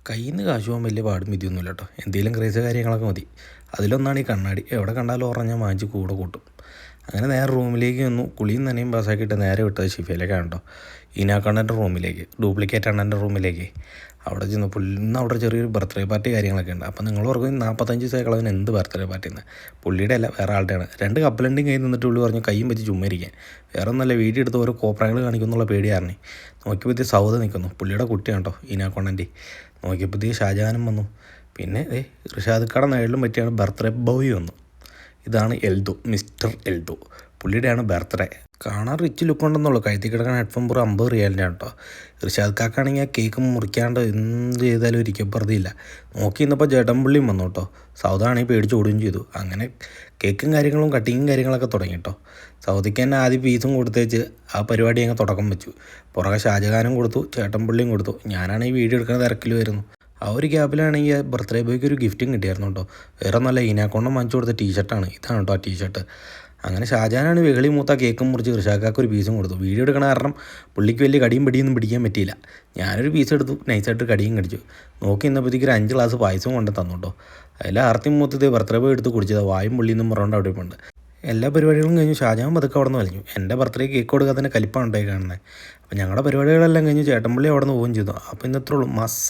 കയ്യിൽ നിന്ന് കാശ് പോകാൻ വലിയ പാടും വിധിയൊന്നുമില്ല കേട്ടോ. എന്തെങ്കിലും ക്രേസ് കാര്യങ്ങളൊക്കെ മതി. അതിലൊന്നാണ് ഈ കണ്ണാടി. എവിടെ കണ്ടാലും ഉറഞ്ഞാൽ വാങ്ങിച്ച് കൂടെ കൂട്ടും. അങ്ങനെ നേരെ റൂമിലേക്ക് വന്നു. കുളിയും നനയും പാസ്സാക്കിയിട്ട് നേരെ വിട്ടത് ഷിഫയിലേക്കാണ് കേട്ടോ. ഈനാക്കണ്ണൻ്റെ റൂമിലേക്ക്, ഡ്യൂപ്ലിക്കേറ്റ് അണ്ണൻ്റെ റൂമിലേക്ക്. അവിടെ ചെന്നപ്പോൾ ഇന്ന് അവിടെ ചെറിയൊരു ബർത്ത്ഡേ പാർട്ടി കാര്യങ്ങളൊക്കെ ഉണ്ട്. അപ്പോൾ നിങ്ങൾ ഓർക്കും 45 ദിവസമായിക്കളവന് എന്ത് ബർത്ത്ഡേ പാർട്ടി എന്ന്. പുള്ളിയുടെ അല്ല, വേറെ ആളുടെയാണ്. 2 കപ്പലണ്ടിയും കയ്യിൽ നിന്നിട്ട് പുള്ളി പറഞ്ഞു കയ്യും വെച്ച് ചുമ്മാ ഇരിക്കാൻ. വേറെ ഒന്നല്ല, വീഡിയോ എടുത്ത് ഓരോ കോപ്രായങ്ങൾ കാണിക്കുന്നുള്ള പേടിയായിരുന്നു. നോക്കിയപ്പോഴത്തേ സൗദ നിൽക്കുന്നു. പുള്ളിയുടെ കുട്ടിയാണ് കേട്ടോ, ഈനാക്കണ്ണൻ്റെ. നോക്കിയപ്പോഴത്തേക്ക് ഷാജഹാനും വന്നു. പിന്നെ റിഷാദ് കട നേരിലും പറ്റിയാണ് ബർത്ത്ഡേ ബോയ് വന്നു. ഇതാണ് എൽദോ, മിസ്റ്റർ എൽദോ. പുള്ളിയുടെയാണ് ബർത്ത്ഡേ. കാണാൻ റിച്ച് ലുക്ക് ഉണ്ടെന്നുള്ളൂ. കഴുത്തി കിടക്കാൻ ഹെഡ്ഫോൺ പൂറ 50 റിയാലിൻ്റെ കേട്ടോ. റിഷാദ് കാക്കാണെങ്കിൽ ആ കേക്ക് മുറിക്കാണ്ട് എന്ത് ചെയ്താലും ഇരിക്കപ്പുറത്തില്ല. നോക്കി ഇന്നപ്പോൾ ജഡംപുള്ളിയും വന്നു കേട്ടോ. സൗദാണെങ്കിൽ പേടിച്ച് ഓടുകയും ചെയ്തു. അങ്ങനെ കേക്കും കാര്യങ്ങളും കട്ടിങ്ങും കാര്യങ്ങളൊക്കെ തുടങ്ങി കേട്ടോ. സൗദിക്ക് തന്നെ ആദ്യം പീസും കൊടുത്തേച്ച് ആ പരിപാടി അങ്ങ് തുടക്കം വെച്ചു. പുറകെ ഷാജഹാനും കൊടുത്തു, ചേട്ടൻപുള്ളിയും കൊടുത്തു. ഞാനാണെങ്കിൽ വീഡിയോ എടുക്കുന്ന തിരക്കിൽ വരുന്നു. ആ ഒരു ഗ്യാപ്പിലാണെങ്കിൽ ബർത്ത്ഡേ ബോയ്ക്ക് ഒരു ഗിഫ്റ്റും കിട്ടിയായിരുന്നു കേട്ടോ. വേറെ നല്ല ഈനാക്കൊണ്ടും വാങ്ങിച്ചു കൊടുത്ത ടീഷർട്ടാണ്. ഇതാണ് കേട്ടോ ആ ടീഷർട്ട്. അങ്ങനെ ഷാജഹാനാണ് വെകളി മൂത്ത കേക്കും മുറിച്ച് ഋഷാക്കാക്ക് ഒരു പീസും കൊടുത്തു. വീഡിയോ എടുക്കണ കാരണം പുള്ളിക്ക് വലിയ കടിയും പിടിയൊന്നും പിടിക്കാൻ പറ്റിയില്ല. ഞാനൊരു പീസ് എടുത്തു, നൈസായിട്ട് കടിയും കടിച്ചു. നോക്കി ഇന്നപ്പോഴത്തേക്ക് ഒരു 5 ഗ്ലാസ് പായസവും കൊണ്ട് തന്നു കേട്ടോ. അതിൽ ആർത്തി മൂത്തത് ബർത്ത്ഡേ ബോയ് എടുത്ത് കുടിച്ചത് വായും പുള്ളിന്നും പറഞ്ഞുകൊണ്ട് അവിടെ ഉണ്ട്. എല്ലാ പരിപാടികളും കഴിഞ്ഞു. ഷാജഹാൻ പതുക്കെ അവിടെ നിന്ന് വലിഞ്ഞു. എൻ്റെ ബർത്ത്ഡേ കേക്ക് കൊടുക്കാൻ തന്നെ കലിപ്പാണ് ഉണ്ടായി കാണുന്നത്. അപ്പോൾ ഞങ്ങളുടെ പരിപാടികളെല്ലാം കഴിഞ്ഞ് ചേട്ടൻപള്ളി അവിടെ നിന്ന് പോവുകയും ചെയ്തു. അപ്പോൾ ഇന്നത്രേ ഉള്ളൂ. മസ്സ.